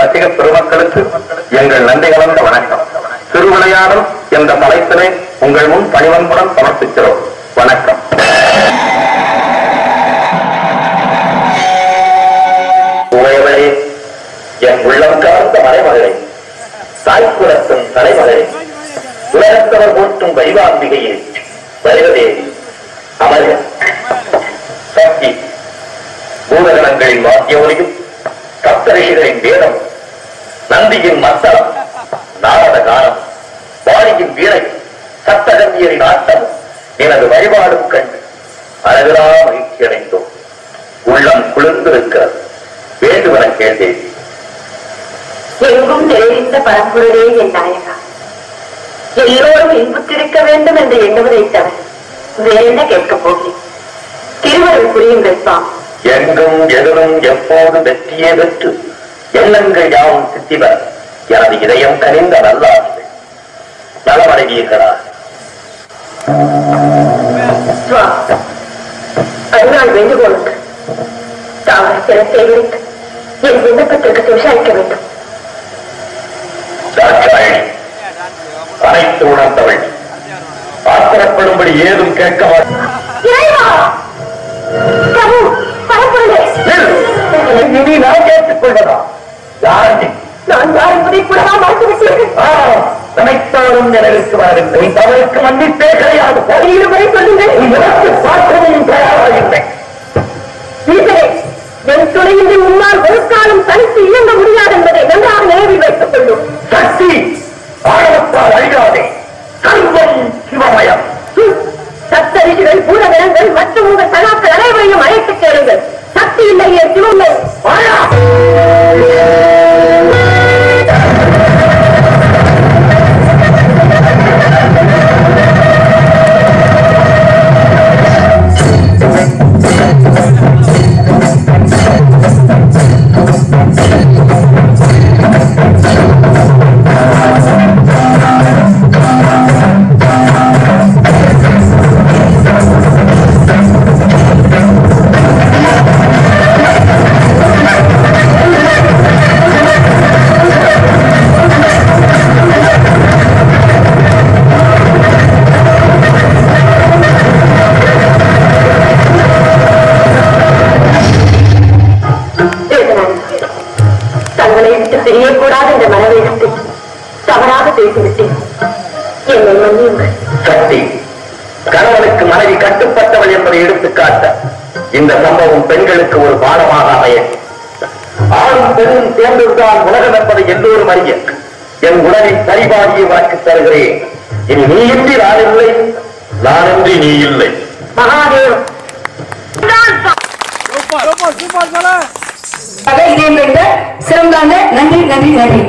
ரசிக பெருமக்களுக்கு எங்கள் நன்றி கலந்த வணக்கம். திருவிளையாடல் என்ற தலைப்பினை உங்கள் முன் பணிவன்புடன் சமர்ப்பிக்கிறோம். வணக்கம். உரையவரே, என் உள்ளம் கலந்த மறைமகளே, தாய்க்குலத்தின் தலைமகளே, உலகத்தவர் போற்றும் வைவாம்பிகையே, வருவதே அமர்க சக்தி. பூதகணங்களின் வாத்திய ஒலியும், சப்தரிஷிகளின் வேதம், நந்தியின் மத்தளம், நாரத கானம், வாரியின் வீரை, சப்தகன்னியரின் ஆட்டம், எனது வழிபாடும் கண்டு அழகா மகிழ்ச்சி அடைந்தோம். உள்ளம் குளிர்ந்திருக்கிறது. வேண்டுவன கேட்டேன். எங்கும் நிறைந்த பரம்பொருளே என் நாயகா, எல்லோரும் இன்புற்றிருக்க வேண்டும் என்று எண்ணுவதை தவிர வேற என்ன கேட்கப் போகிறேன்? திருவருள் புரியுங்கள் சுவாமி. எங்கும் எதிரும் எப்போது வெற்றியே பெற்று எண்ணங்கள் யாவும் சித்திவர் எனது இதயம் கனிந்த நல்லாசிகள் நலமடைவீர்களா? அதனால் வேண்டுகோளுக்கு தாங்கள் சில சேகரித்து என் விண்ணப்பத்திற்கு விசாரிக்க வேண்டும். அனைத்து உணர்ந்தவள் ஆத்திரப்படும்படி ஏதும் கேட்க இனி நான் கேட்டுக் கொள்வதா? நான் யார் என்பதை கூடவா மறுத்துவிட்டீர்கள்? நினைத்தாலும் நினைவுக்கு வரவில்லை. தவறுக்கு மன்னிப்பே கிடையாது. இருவரை சொல்லுங்கள். பார்க்கவும் தயாராகின்றேன். என் துணையின்றி முன்னால் ஒரு காலம் தனித்து இயங்க முடியாது என்பதை நன்றாக நினைவில் வைத்துக் கொள்ளும். சக்தி ஆழத்தால் அழியாதே. சர்வம் சிவமயம். சப்தரிஷிகள், பூதகணங்கள் மற்றும் உங்கள் சகாக்கள் அனைவரையும் அழைத்துக் கேளுங்கள். சக்தி இல்லையே சிவமை. செய்யக்கூடாது என்ற மனவேகத்தை தவறாக பேசிவிட்டேன். என்னை மன்னியுங்கள். சக்தி, கணவனுக்கு மனைவி கட்டுப்பட்டவள் என்பதை எடுத்துக்காட்ட இந்த சம்பவம் பெண்களுக்கு ஒரு பாடமாக அமைய, ஆணும் பெண்ணும் சேர்ந்துதான் உலகம் என்பதை எல்லோரும் அறிய என் உடலில் சரிபாடியை உனக்கு தருகிறேன். இனி நீ இன்றி நான் இல்லை, நான் இன்றி நீ இல்லை. மகாதேவ் சிறந்தாங்க. நன்றி நன்றி நன்றி.